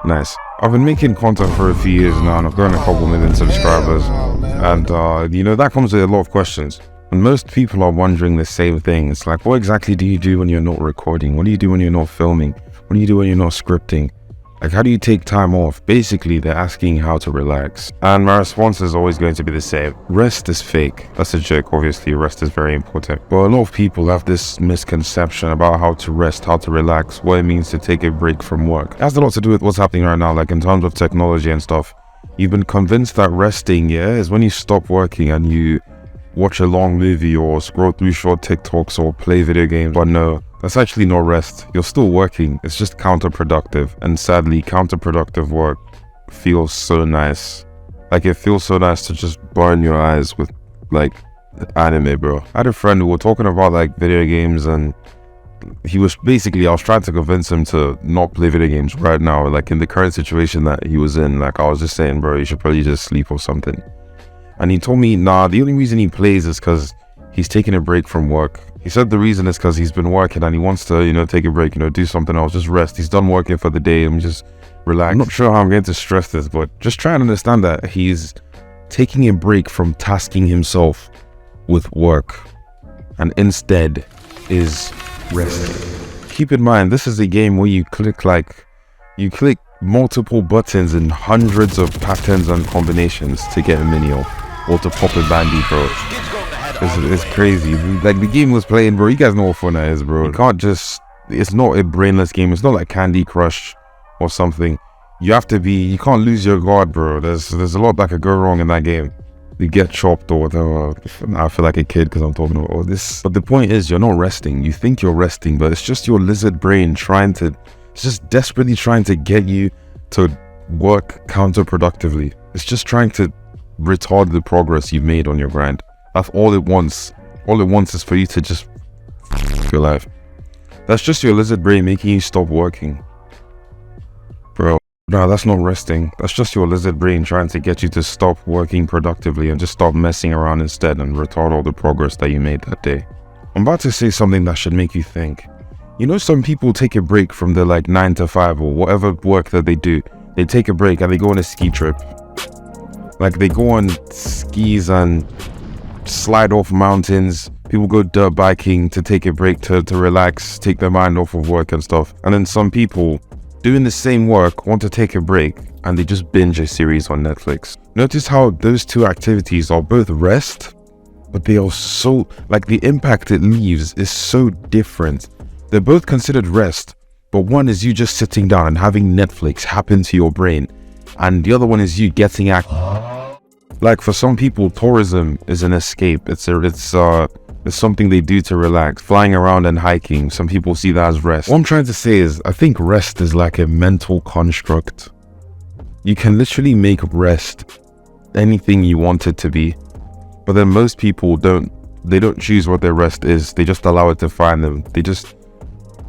Nice. I've been making content for a few years now and I've grown a couple million subscribers. And that comes with a lot of questions. And most people are wondering the same thing. It's like, what exactly do you do when you're not recording? What do you do when you're not filming? What do you do when you're not scripting? Like, how do you take time off? Basically, they're asking how to relax. And my response is always going to be the same. Rest is fake. That's a joke. Obviously, rest is very important. But a lot of people have this misconception about how to rest, how to relax, what it means to take a break from work. It has a lot to do with what's happening right now, like in terms of technology and stuff. You've been convinced that resting, is when you stop working and you watch a long movie or scroll through short TikToks or play video games. But no, that's actually not rest. You're still working. It's just counterproductive. And sadly, counterproductive work feels so nice. Like, it feels so nice to just burn your eyes with like anime, bro. I had a friend who were talking about like video games, and I was trying to convince him to not play video games right now, like in the current situation that he was in. Like, I was just saying, bro, you should probably just sleep or something. And he told me, nah, the only reason he plays is because he's taking a break from work. He said the reason is because he's been working and he wants to, take a break, do something else, just rest. He's done working for the day and just relax. I'm not sure how I'm going to stress this, but just try and understand that he's taking a break from tasking himself with work and instead is resting. Keep in mind, this is a game where you click multiple buttons and hundreds of patterns and combinations to get a mini or to pop a bandy, bro. It's crazy. Like, the game was playing, bro. You guys know what fun that is, bro. You can't just... It's not a brainless game. It's not like Candy Crush or something. You can't lose your guard, bro. There's a lot that could go wrong in that game. You get chopped or whatever. I feel like a kid because I'm talking about all this. But the point is, you're not resting. You think you're resting, but it's just your lizard brain it's just desperately trying to get you to work counterproductively. It's just trying to retard the progress you've made on your grind. That's all it wants. All it wants is for you to just your life. That's just your lizard brain making you stop working. Bro, no, that's not resting. That's just your lizard brain trying to get you to stop working productively and just stop messing around instead and retard all the progress that you made that day. I'm about to say something that should make you think. Some people take a break from their 9 to 5 or whatever work that they do. They take a break and they go on a ski trip. Like, they go on skis and slide off mountains. People go dirt biking to take a break, to relax, take their mind off of work and stuff. And then some people doing the same work want to take a break and they just binge a series on Netflix. Notice how those two activities are both rest, but they are so, the impact it leaves is so different. They're both considered rest, but one is you just sitting down and having Netflix happen to your brain, and the other one is you getting active. Like, for some people, tourism is an escape. It's something they do to relax. Flying around and hiking, some people see that as rest. What I'm trying to say is, I think rest is like a mental construct. You can literally make rest anything you want it to be, but then most people don't choose what their rest is. They just allow it to find them. They just,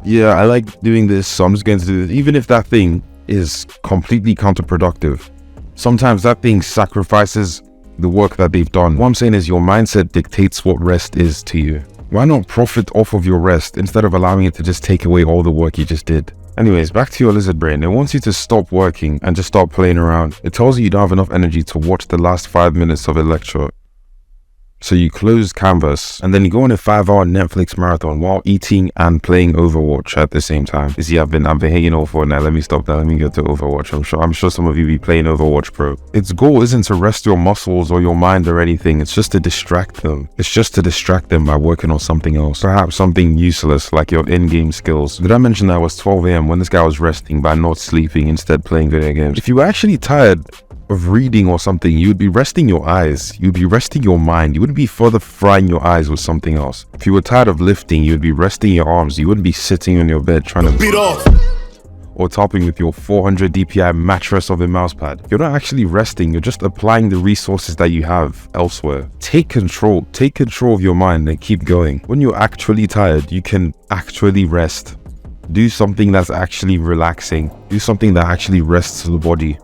I like doing this, so I'm just going to do this. Even if that thing is completely counterproductive, sometimes that thing sacrifices the work that they've done. What I'm saying is, your mindset dictates what rest is to you. Why not profit off of your rest instead of allowing it to just take away all the work you just did? Anyways, back to your lizard brain. It wants you to stop working and just start playing around. It tells you don't have enough energy to watch the last 5 minutes of a lecture. So you close Canvas and then you go on a 5-hour Netflix marathon while eating and playing Overwatch at the same time. You see, I've been hating all for now. Let me stop that. Let me get to Overwatch. I'm sure some of you be playing Overwatch, bro. Its goal isn't to rest your muscles or your mind or anything. It's just to distract them. It's just to distract them by working on something else. Perhaps something useless like your in-game skills. Did I mention that it was 12 AM when this guy was resting by not sleeping, instead playing video games? If you were actually tired of reading or something, you would be resting your eyes, you'd be resting your mind, you wouldn't be further frying your eyes with something else. If you were tired of lifting, you would be resting your arms, you wouldn't be sitting on your bed trying to beat off or tapping with your 400 DPI mattress of a mouse pad. You're not actually resting, you're just applying the resources that you have elsewhere. Take control of your mind and keep going. When you're actually tired, you can actually rest. Do something that's actually relaxing. Do something that actually rests the body.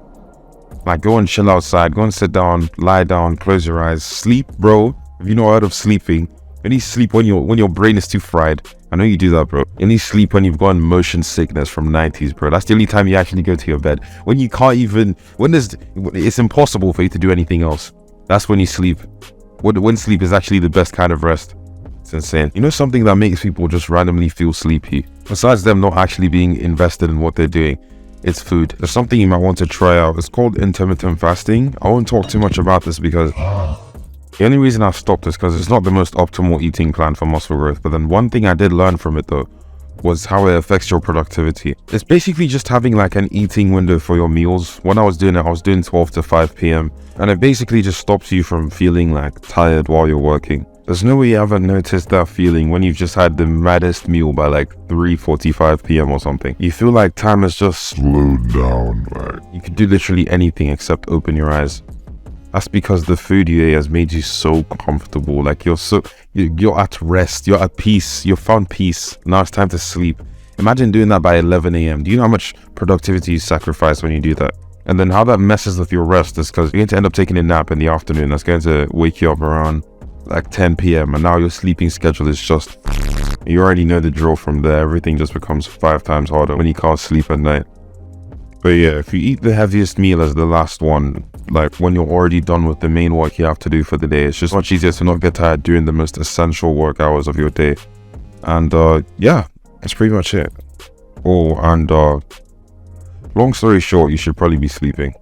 Like, go and chill outside, go and sit down, lie down, close your eyes, sleep, bro. Have you not heard of sleeping? You need sleep when your brain is too fried. I know you do that, bro. You only sleep when you've gotten motion sickness from 90s, bro. That's the only time you actually go to your bed. When you can't even, it's impossible for you to do anything else. That's when you sleep. When sleep is actually the best kind of rest. It's insane. You know something that makes people just randomly feel sleepy? Besides them not actually being invested in what they're doing, it's food. There's something you might want to try out. It's called intermittent fasting. I won't talk too much about this because the only reason I've stopped is because it's not the most optimal eating plan for muscle growth. But then one thing I did learn from it though was how it affects your productivity. It's basically just having like an eating window for your meals. When I was doing it, I was doing 12 to 5 p.m. and it basically just stops you from feeling like tired while you're working. There's no way you ever noticed that feeling when you've just had the maddest meal by like 3:45 p.m. or something. You feel like time has just slowed down. Like you could do literally anything except open your eyes. That's because the food you ate has made you so comfortable. Like you're at rest, you're at peace, you've found peace. Now it's time to sleep. Imagine doing that by 11 a.m. Do you know how much productivity you sacrifice when you do that? And then how that messes with your rest is because you're going to end up taking a nap in the afternoon. That's going to wake you up around like 10 p.m. and now your sleeping schedule is just, you already know the drill from there. Everything just becomes 5 times harder when you can't sleep at night. But yeah, if you eat the heaviest meal as the last one, like when you're already done with the main work you have to do for the day, it's just much easier to not get tired during the most essential work hours of your day. And yeah, that's pretty much it. Oh, and long story short, you should probably be sleeping.